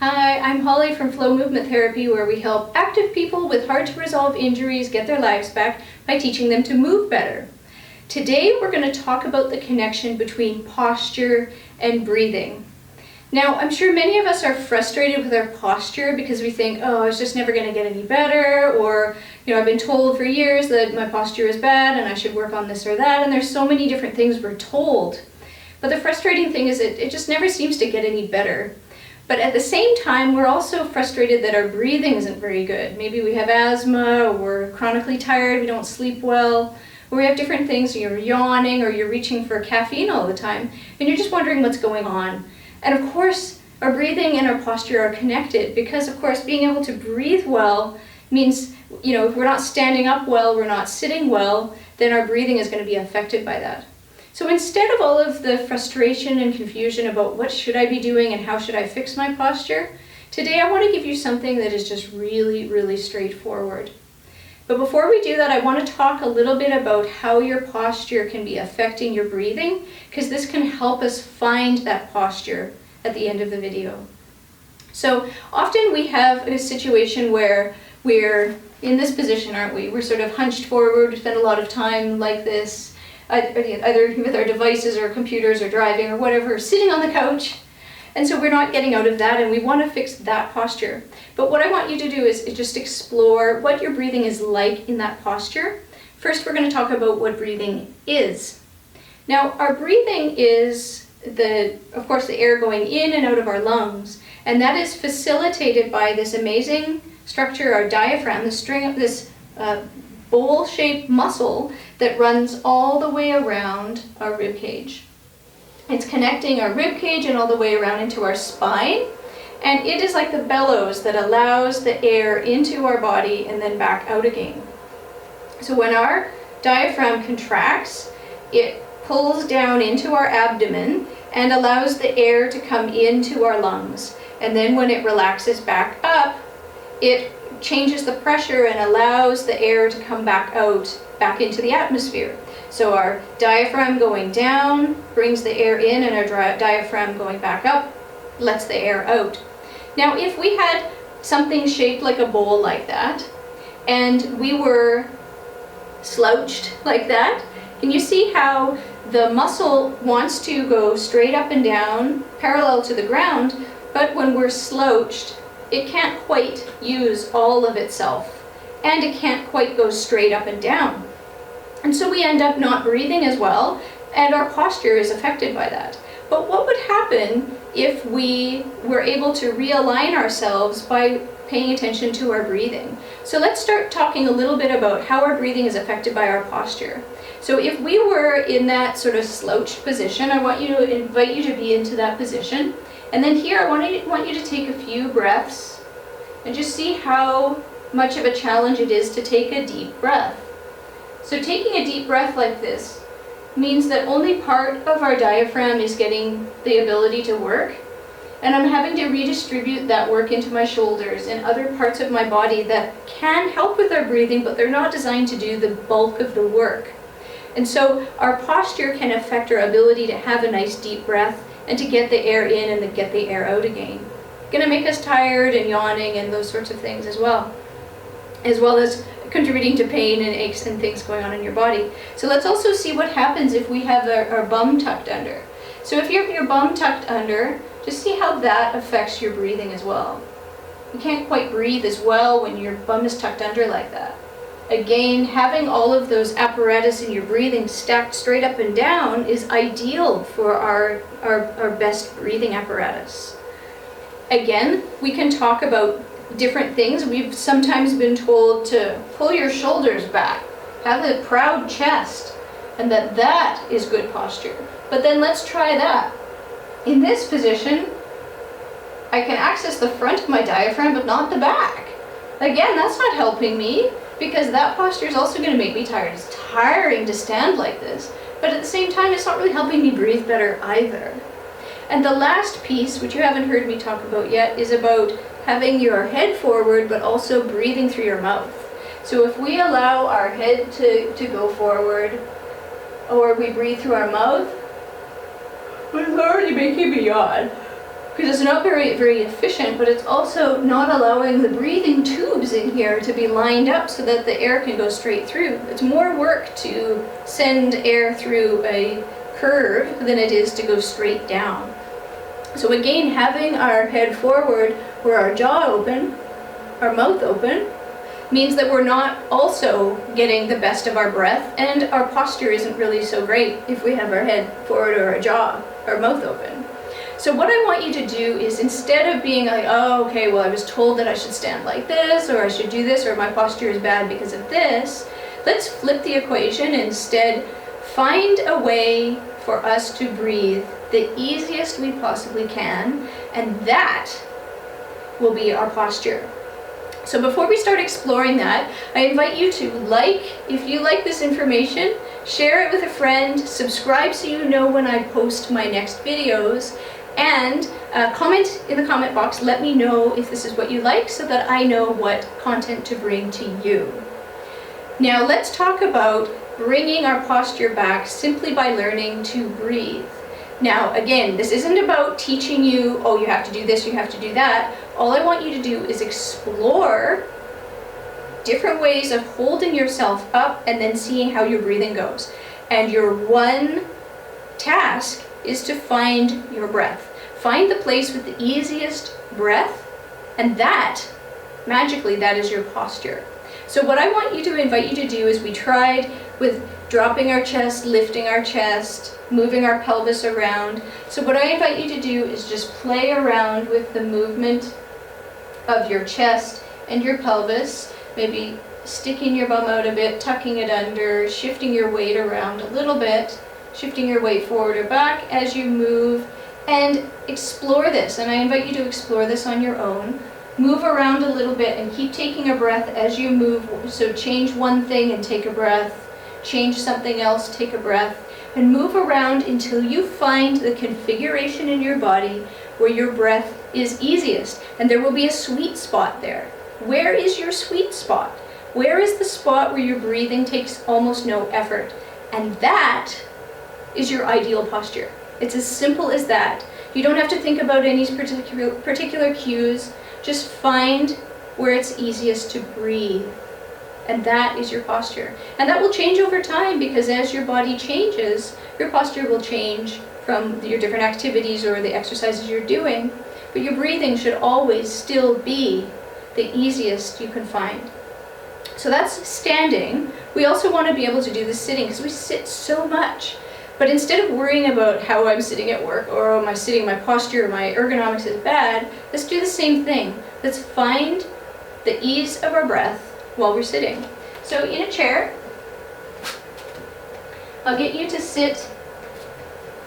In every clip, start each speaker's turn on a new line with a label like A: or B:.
A: Hi, I'm Holly from Flow Movement Therapy, where we help active people with hard-to-resolve injuries get their lives back by teaching them to move better. Today we're going to talk about the connection between posture and breathing. Now, I'm sure many of us are frustrated with our posture because we think, oh, it's just never going to get any better, or, I've been told for years that my posture is bad and I should work on this or that, and there's so many different things we're told. But the frustrating thing is it just never seems to get any better. But at the same time, we're also frustrated that our breathing isn't very good. Maybe we have asthma, or we're chronically tired, we don't sleep well, or we have different things, you're yawning, or you're reaching for caffeine all the time, and you're just wondering what's going on. And of course, our breathing and our posture are connected because, of course, being able to breathe well means, if we're not standing up well, we're not sitting well, then our breathing is going to be affected by that. So instead of all of the frustration and confusion about what should I be doing and how should I fix my posture, today I want to give you something that is just really, really straightforward. But before we do that, I want to talk a little bit about how your posture can be affecting your breathing, because this can help us find that posture at the end of the video. So often we have a situation where we're in this position, aren't we? We're sort of hunched forward, we spend a lot of time like this, either with our devices or computers or driving or whatever, sitting on the couch. And so we're not getting out of that, and we want to fix that posture. But what I want you to do is just explore what your breathing is like in that posture. First, we're going to talk about what breathing is. Now, our breathing is, of course, the air going in and out of our lungs, and that is facilitated by this amazing structure, our diaphragm, this bowl-shaped muscle that runs all the way around our rib cage. It's connecting our rib cage and all the way around into our spine, and it is like the bellows that allows the air into our body and then back out again. So when our diaphragm contracts, it pulls down into our abdomen and allows the air to come into our lungs. And then when it relaxes back up, it changes the pressure and allows the air to come back out, back into the atmosphere. So our diaphragm going down brings the air in, and our diaphragm going back up lets the air out. Now, if we had something shaped like a bowl like that, and we were slouched like that, can you see how the muscle wants to go straight up and down, parallel to the ground, but when we're slouched, it can't quite use all of itself, and it can't quite go straight up and down. And so we end up not breathing as well, and our posture is affected by that. But what would happen if we were able to realign ourselves by paying attention to our breathing? So let's start talking a little bit about how our breathing is affected by our posture. So if we were in that sort of slouched position, I want you to invite you to be into that position. And then here, I want you to take a few breaths and just see how much of a challenge it is to take a deep breath. So taking a deep breath like this means that only part of our diaphragm is getting the ability to work, and I'm having to redistribute that work into my shoulders and other parts of my body that can help with our breathing, but they're not designed to do the bulk of the work. And so our posture can affect our ability to have a nice deep breath and to get the air in and to get the air out again. It's going to make us tired and yawning and those sorts of things as well as contributing to pain and aches and things going on in your body. So let's also see what happens if we have our bum tucked under. So if you have your bum tucked under, just see how that affects your breathing as well. You can't quite breathe as well when your bum is tucked under like that. Again, having all of those apparatus in your breathing stacked straight up and down is ideal for our best breathing apparatus. Again, we can talk about different things. We've sometimes been told to pull your shoulders back, have a proud chest, and that is good posture. But then let's try that. In this position, I can access the front of my diaphragm, but not the back. Again, that's not helping me, because that posture is also going to make me tired. It's tiring to stand like this, but at the same time, it's not really helping me breathe better either. And the last piece, which you haven't heard me talk about yet, is about having your head forward, but also breathing through your mouth. So if we allow our head to go forward, or we breathe through our mouth, it's already making me yawn. because it's not very efficient, but it's also not allowing the breathing tubes in here to be lined up so that the air can go straight through. It's more work to send air through a curve than it is to go straight down. So again, having our head forward or our jaw open, our mouth open, means that we're not also getting the best of our breath, and our posture isn't really so great if we have our head forward or our jaw, our mouth open. So what I want you to do is, instead of being like, oh, okay, well, I was told that I should stand like this, or I should do this, or my posture is bad because of this, let's flip the equation and instead find a way for us to breathe the easiest we possibly can, and that will be our posture. So before we start exploring that, I invite you to if you like this information, share it with a friend, subscribe so you know when I post my next videos, and comment in the comment box. Let me know if this is what you like so that I know what content to bring to you. Now let's talk about bringing our posture back simply by learning to breathe. Now again, this isn't about teaching you, oh, you have to do this, you have to do that. All I want you to do is explore different ways of holding yourself up and then seeing how your breathing goes. And your one task is to find your breath. Find the place with the easiest breath, and that, magically, that is your posture. So what I want you to invite you to do is, we tried with dropping our chest, lifting our chest, moving our pelvis around. So what I invite you to do is just play around with the movement of your chest and your pelvis, maybe sticking your bum out a bit, tucking it under, shifting your weight around a little bit, shifting your weight forward or back as you move, and explore this. And I invite you to explore this on your own. Move around a little bit and keep taking a breath as you move. So change one thing and take a breath, change something else, take a breath, and move around until you find the configuration in your body where your breath is easiest. And there will be a sweet spot there. Where is your sweet spot? Where is the spot where your breathing takes almost no effort? And that is your ideal posture. It's as simple as that. You don't have to think about any particular cues. Just find where it's easiest to breathe. And that is your posture. And that will change over time, because as your body changes, your posture will change from your different activities or the exercises you're doing. But your breathing should always still be the easiest you can find. So that's standing. We also want to be able to do this sitting, because we sit so much. But instead of worrying about how I'm sitting at work, or am I sitting, my posture, my ergonomics is bad, let's do the same thing. Let's find the ease of our breath while we're sitting. So in a chair, I'll get you to sit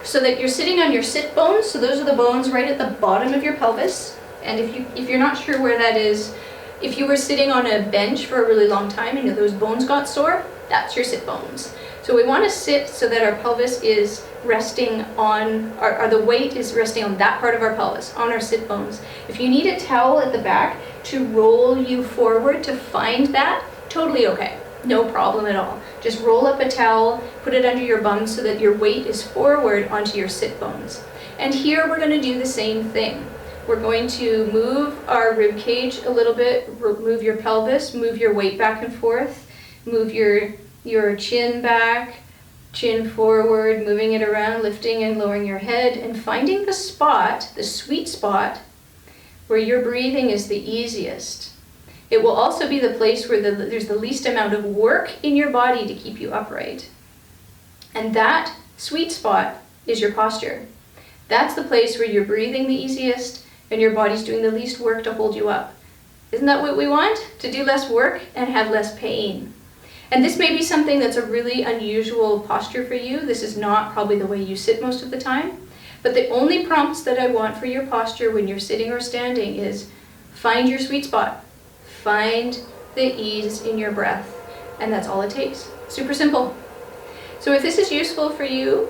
A: so that you're sitting on your sit bones. So those are the bones right at the bottom of your pelvis. And if you're not sure where that is, if you were sitting on a bench for a really long time and those bones got sore, that's your sit bones. So we want to sit so that our pelvis is resting on, or the weight is resting on that part of our pelvis, on our sit bones. If you need a towel at the back to roll you forward to find that, totally okay. No problem at all. Just roll up a towel, put it under your bum so that your weight is forward onto your sit bones. And here we're going to do the same thing. We're going to move our rib cage a little bit, move your pelvis, move your weight back and forth, move your chin back, chin forward, moving it around, lifting and lowering your head, and finding the spot, the sweet spot, where your breathing is the easiest. It will also be the place where there's the least amount of work in your body to keep you upright. And that sweet spot is your posture. That's the place where you're breathing the easiest and your body's doing the least work to hold you up. Isn't that what we want? To do less work and have less pain. And this may be something that's a really unusual posture for you. This is not probably the way you sit most of the time. But the only prompts that I want for your posture when you're sitting or standing is find your sweet spot. Find the ease in your breath. And that's all it takes. Super simple. So if this is useful for you,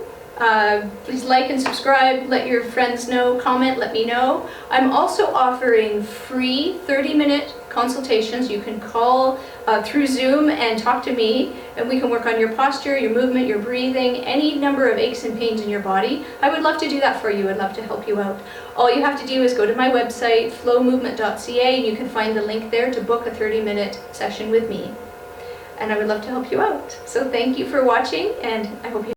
A: Please like and subscribe, let your friends know, comment, let me know. I'm also offering free 30-minute consultations. You can call through Zoom and talk to me, and we can work on your posture, your movement, your breathing, any number of aches and pains in your body. I would love to do that for you. I'd love to help you out. All you have to do is go to my website, flowmovement.ca, and you can find the link there to book a 30-minute session with me. And I would love to help you out. So thank you for watching, and I hope you